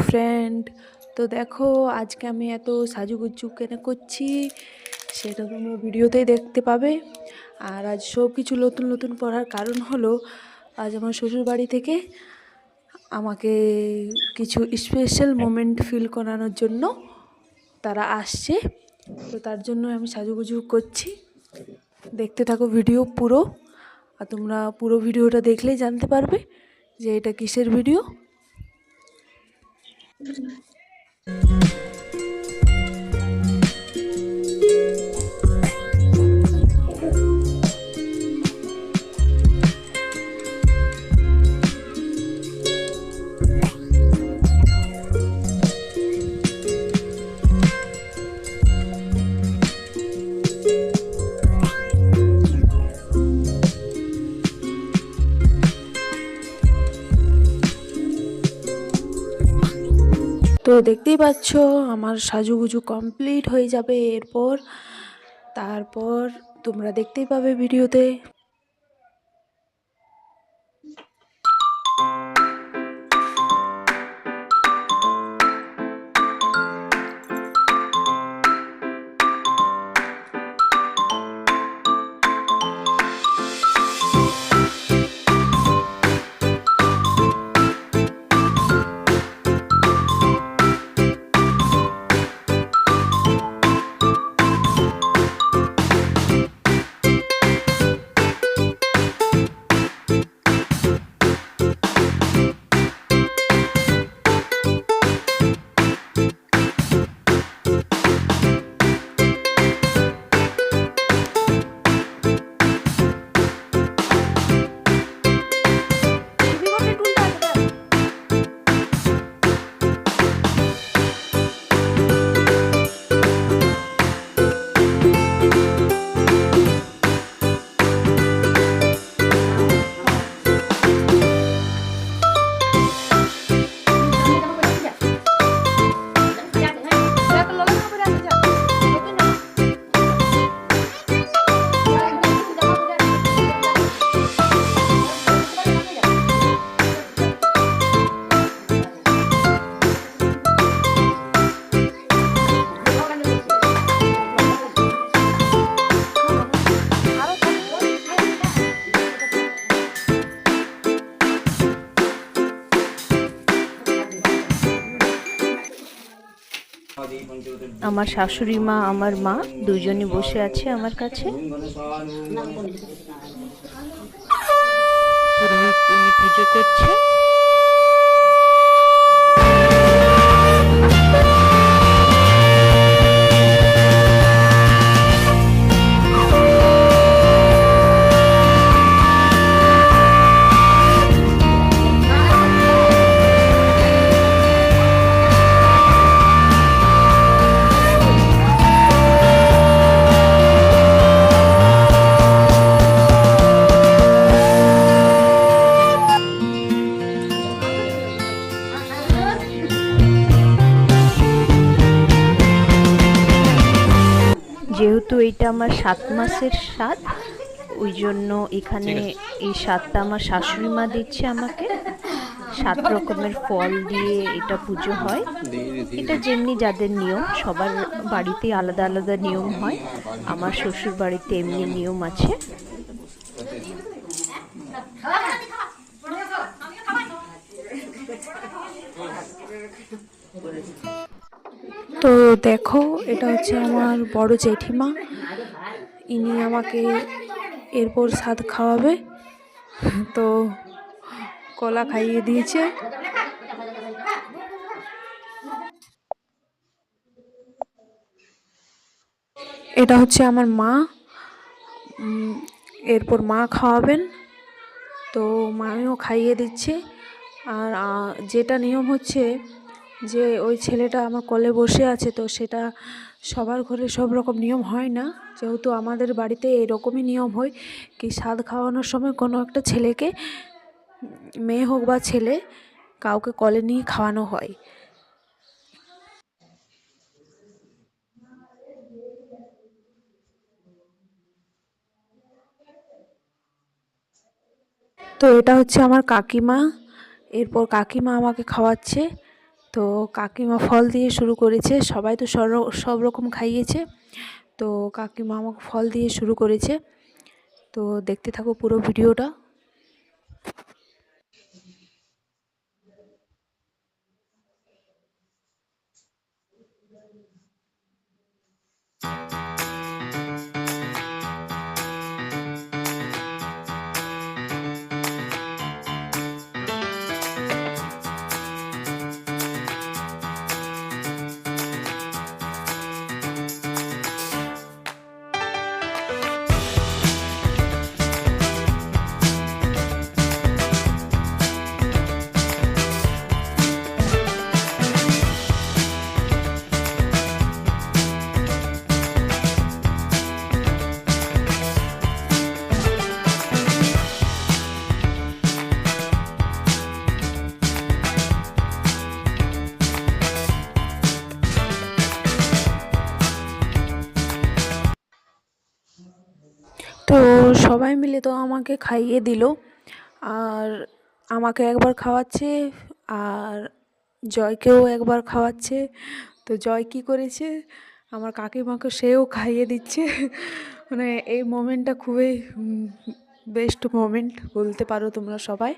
Friend. তো দেখো আজকে আমি এত সাজুগুজু কেন করছি সেটা তোমরা ভিডিওতেই দেখতে পাবে। আর আজ সব কিছু নতুন নতুন করার কারণ হলো আজ আমার শ্বশুর বাড়ি থেকে আমাকে কিছু স্পেশাল মোমেন্ট ফিল করানোর জন্য তারা আসছে। তো তার জন্য আমি সাজুগুজু করছি। দেখতে থাকো ভিডিও পুরো, আর তোমরা পুরো ভিডিওটা দেখলেই জানতে পারবে যে এটা কিসের ভিডিও। তো দেখতেই পাচ্ছ আমার সাজুগুজু কমপ্লিট হয়ে যাবে তারপর তোমরা দেখতেই পাবে ভিডিওতে। আমার শাশুড়ি মা আমার মা দুজনই বসে আছে আমার কাছে। পুরোহিত উনি পুজো করছে। যেহেতু এটা আমার 7 মাসের স্বাদ, ওই জন্য এখানে এই স্বাদটা আমার শাশুড়ি মা দিচ্ছে আমাকে। 7 রকমের ফল দিয়ে এটা পুজো হয়। এটা যেমনি যাদের নিয়ম, সবার বাড়িতে আলাদা আলাদা নিয়ম হয়। আমার শ্বশুর বাড়িতে এমনি নিয়ম আছে। তো দেখো এটা হচ্ছে আমার বড় জেঠিমা, ইনি আমাকে এরপর স্বাদ খাওয়াবে। তো কলা খাইয়ে দিয়েছে। এটা হচ্ছে আমার মা, এরপর মা খাওয়াবেন। তো মাও খাইয়ে দিচ্ছে। আর যেটা নিয়ম হচ্ছে যে ওই ছেলেটা আমার কোলে বসে আছে, তো সেটা সবার ঘরে সব রকম নিয়ম হয় না। যেহেতু আমাদের বাড়িতে এরকমই নিয়ম হয় কি স্বাদ খাওয়ানোর সময় কোনো একটা ছেলেকে, মেয়ে হোক বা ছেলে, কাউকে কোলে নিয়ে খাওয়ানো হয়। তো এটা হচ্ছে আমার কাকিমা, এরপর কাকিমা আমাকে খাওয়াচ্ছে। তো কাকিমা ফল দিয়ে শুরু করেছে, সবাই তো সব রকম খাইয়েছে, তো কাকিমা আমাকে ফল দিয়ে শুরু করেছে। তো দেখতে থাকো পুরো ভিডিওটা। তো সবাই মিলে তো আমাকে খাইয়ে দিল, আর আমাকে একবার খাওয়াচ্ছে আর জয়কেও একবার খাওয়াচ্ছে। তো জয় কী করেছে, আমার কাকিমাকে সেও খাইয়ে দিচ্ছে। মানে এই মোমেন্টটা খুবই বেস্ট মোমেন্ট বলতে পারো তোমরা সবাই।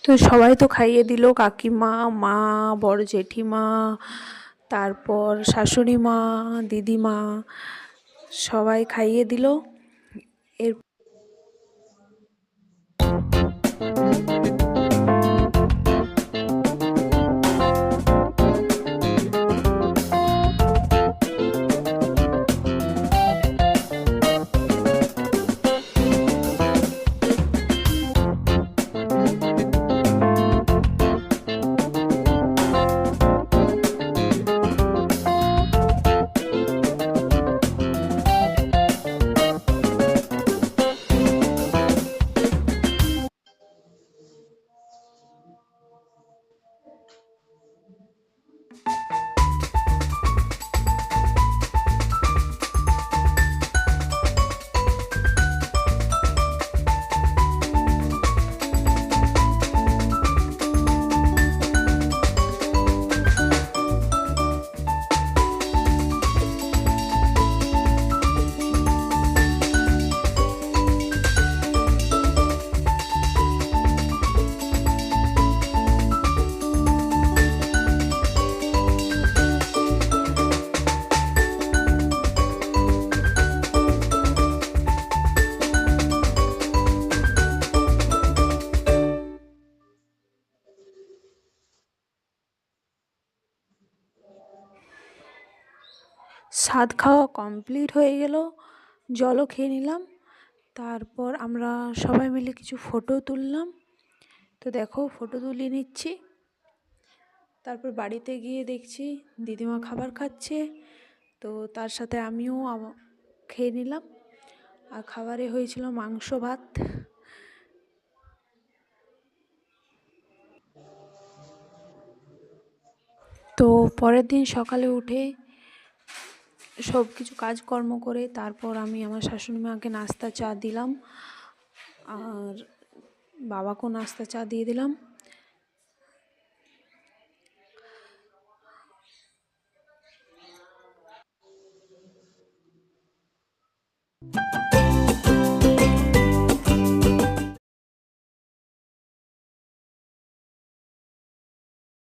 তো সবাই তো খাইয়ে দিল, কাকিমা, মা, বড় জেঠিমা, তারপর শাশুড়ি মা, দিদিমা, সবাই খাইয়ে দিল। এর স্বাদ খাওয়া কমপ্লিট হয়ে গেল, জলও খেয়ে নিলাম, তারপর আমরা সবাই মিলে কিছু ফটো তুললাম। তো দেখো ফটো তুলে নিচ্ছি। তারপর বাড়িতে গিয়ে দেখছি দিদিমা খাবার খাচ্ছে, তো তার সাথে আমিও খেয়ে নিলাম। আর খাবারে হয়েছিল মাংস ভাত। তো পরের দিন সকালে উঠে সব কিছু কাজকর্ম করে তারপর আমি আমার শাশুড়ি মাকে নাস্তা চা দিলাম, আর বাবাকেও নাস্তা চা দিয়ে দিলাম।